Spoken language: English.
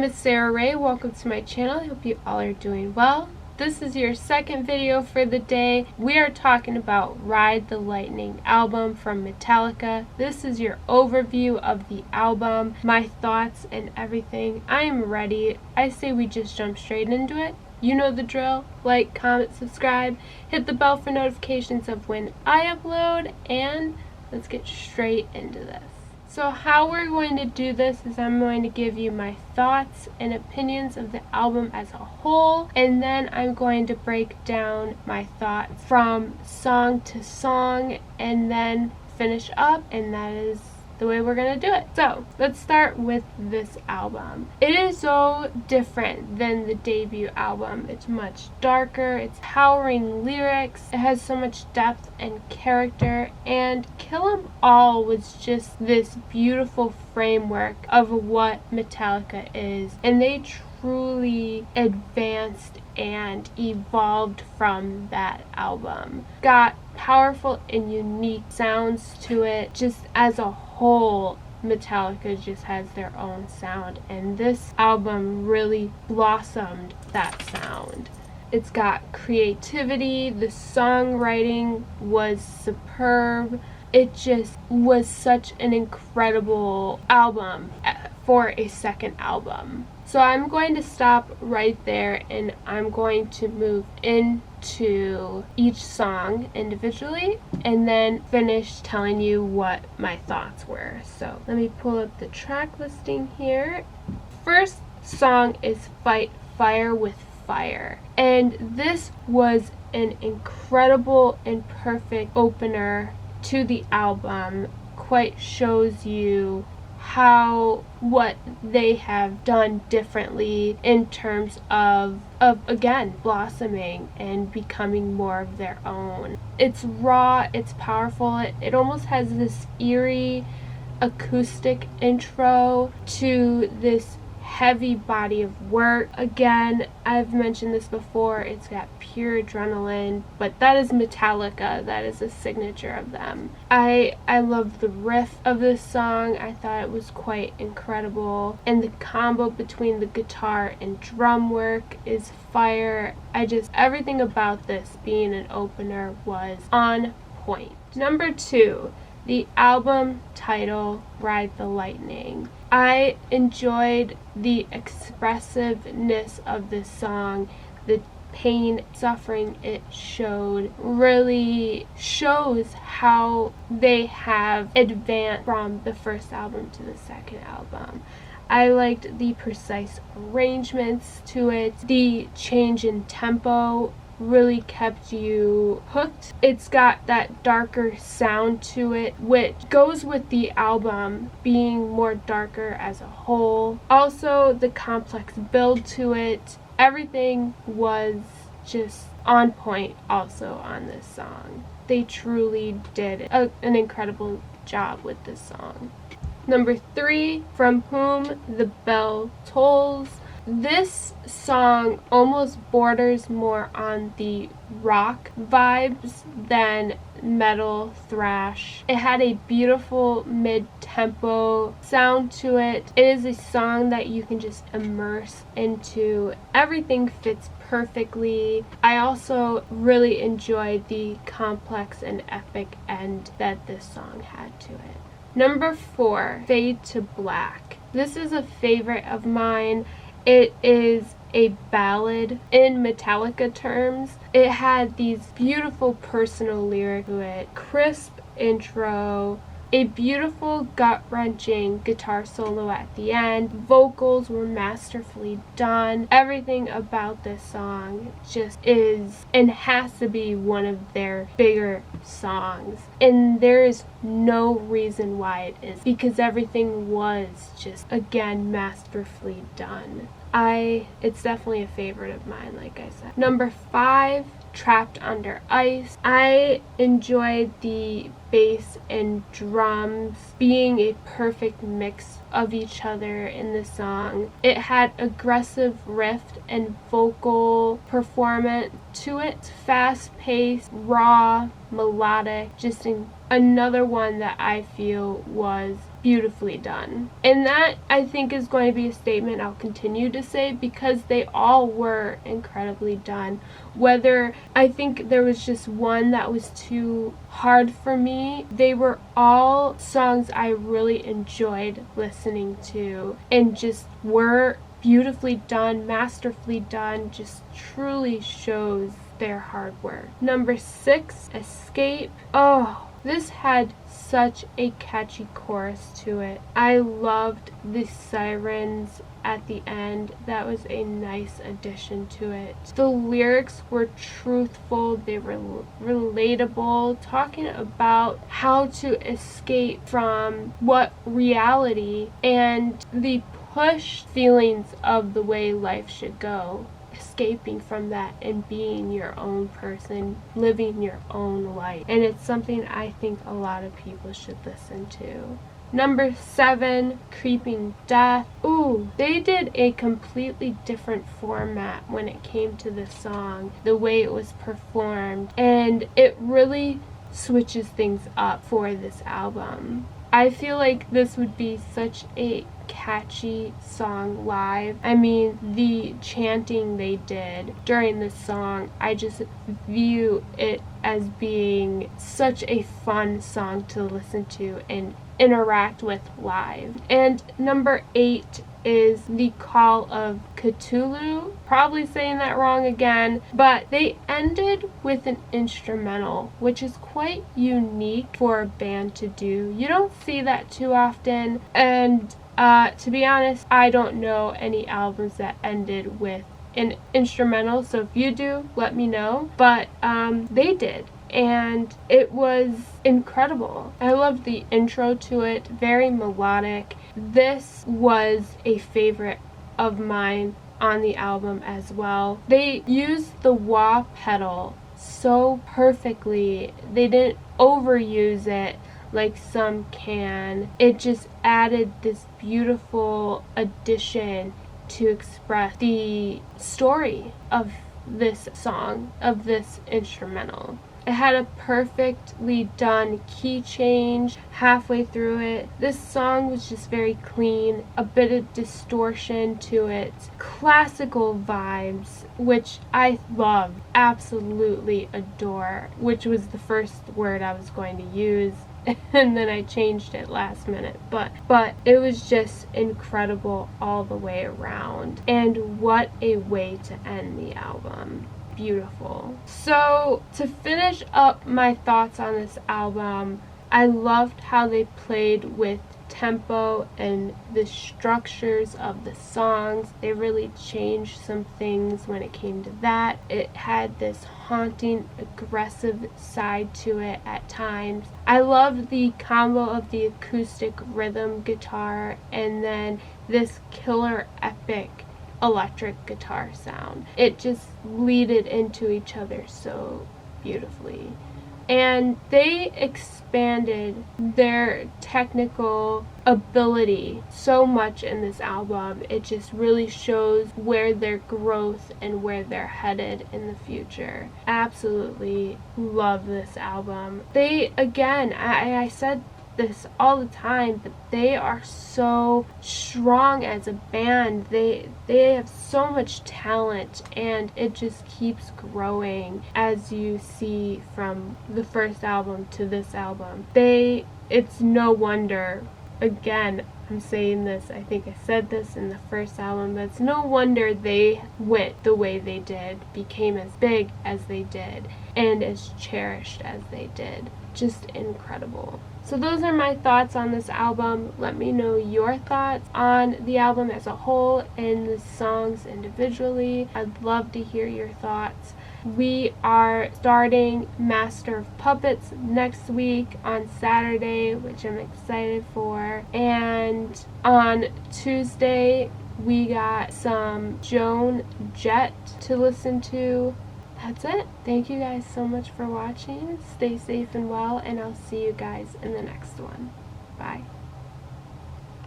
name is Sarah Rae. Welcome to my channel. I hope you all are doing well. This is your second video for the day. We are talking about Ride the Lightning album from Metallica. This is your overview of the album, my thoughts and everything. I am ready. I say we just jump straight into it. You know the drill. Like, comment, subscribe, hit the bell for notifications of when I upload, and let's get straight into this. So how we're going to do this is I'm going to give you my thoughts and opinions of the album as a whole, and then I'm going to break down my thoughts from song to song and then finish up, and that is the way we're gonna do it. So let's start with this album. It is so different than the debut album. It's much darker, it's towering lyrics, it has so much depth and character, and Kill 'Em All was just this beautiful framework of what Metallica is, and they truly advanced and evolved from that album. Got powerful and unique sounds to it. Just as a whole, Metallica just has their own sound, and this album really blossomed that sound. It's got creativity, the songwriting was superb. It just was such an incredible album for a second album. So I'm going to stop right there, and I'm going to move into each song individually and then finish telling you what my thoughts were. So let me pull up the track listing here. First song is Fight Fire with Fire, and this was an incredible and perfect opener to the album. Quite shows you what they have done differently in terms of again blossoming and becoming more of their own. It's raw, it's powerful, it almost has this eerie acoustic intro to this heavy body of work. Again, I've mentioned this before, it's got pure adrenaline, but that is Metallica. That is a signature of them. I love the riff of this song. I thought it was quite incredible, and the combo between the guitar and drum work is fire. Everything about this being an opener was on point. Number 2, the album title, Ride the Lightning. I enjoyed the expressiveness of this song. The pain, suffering it showed really shows how they have advanced from the first album to the second album. I liked the precise arrangements to it. The change in tempo really kept you hooked. It's got that darker sound to it, which goes with the album being more darker as a whole. Also, the complex build to it. Everything was just on point also on this song. They truly did an incredible job with this song. Number 3, From Whom the Bell Tolls. This song almost borders more on the rock vibes than metal thrash. It had a beautiful mid-tempo sound to it. It is a song that you can just immerse into. Everything fits perfectly. I also really enjoyed the complex and epic end that this song had to it. Number 4, Fade to Black. This is a favorite of mine. It is a ballad in Metallica terms. It had these beautiful personal lyrics to it, crisp intro, a beautiful gut-wrenching guitar solo at the end. Vocals were masterfully done. Everything about this song just is and has to be one of their bigger songs. And there is no reason why it is, because everything was just, again, masterfully done. It's definitely a favorite of mine, like I said. Number 5, Trapped Under Ice. I enjoyed the bass and drums being a perfect mix of each other in the song. It had aggressive riff and vocal performance to it, fast-paced, raw, melodic, just another one that I feel was beautifully done. And that, I think, is going to be a statement I'll continue to say, because they all were incredibly done. Whether I think there was just one that was too hard for me, they were all songs I really enjoyed listening to and just were beautifully done, masterfully done, just truly shows their hard work. Number 6, Escape. Oh, this had such a catchy chorus to it. I loved the sirens at the end. That was a nice addition to it. The lyrics were truthful, they were relatable, talking about how to escape from what reality and the pushed feelings of the way life should go. Escaping from that and being your own person, living your own life. And it's something I think a lot of people should listen to. Number 7, Creeping Death. Ooh, they did a completely different format when it came to the song, the way it was performed, and it really switches things up for this album. I feel like this would be such a catchy song live. I mean, the chanting they did during this song, I just view it as being such a fun song to listen to and interact with live. And number 8 is The Call of Ktulu. Probably saying that wrong again, but they ended with an instrumental, which is quite unique for a band to do. You don't see that too often, and to be honest, I don't know any albums that ended with an instrumental, so if you do, let me know. But they did, and it was incredible. I loved the intro to it, very melodic. This was a favorite of mine on the album as well. They used the wah pedal so perfectly. They didn't overuse it like some can. It just added this beautiful addition to express the story of this song, of this instrumental. It had a perfectly done key change halfway through it. This song was just very clean, a bit of distortion to it, classical vibes, which I love, absolutely adore, which was the first word I was going to use. And then I changed it last minute, but it was just incredible all the way around. And what a way to end the album. Beautiful. So to finish up my thoughts on this album, I loved how they played with tempo and the structures of the songs. They really changed some things when it came to that. It had this haunting, aggressive side to it at times. I loved the combo of the acoustic rhythm guitar and then this killer epic electric guitar sound. It just bleeded into each other so beautifully. And they expanded their technical ability so much in this album. It just really shows where their growth and where they're headed in the future. Absolutely love this album. They, again, I said this all the time, but they are so strong as a band. They have so much talent, and it just keeps growing as you see from the first album to this album. It's no wonder, again, I'm saying this, I think I said this in the first album, but it's no wonder they went the way they did, became as big as they did, and as cherished as they did. Just incredible. So those are my thoughts on this album. Let me know your thoughts on the album as a whole and the songs individually. I'd love to hear your thoughts. We are starting Master of Puppets next week on Saturday, which I'm excited for. And on Tuesday, we got some Joan Jett to listen to. That's it. Thank you guys so much for watching. Stay safe and well, and I'll see you guys in the next one. Bye.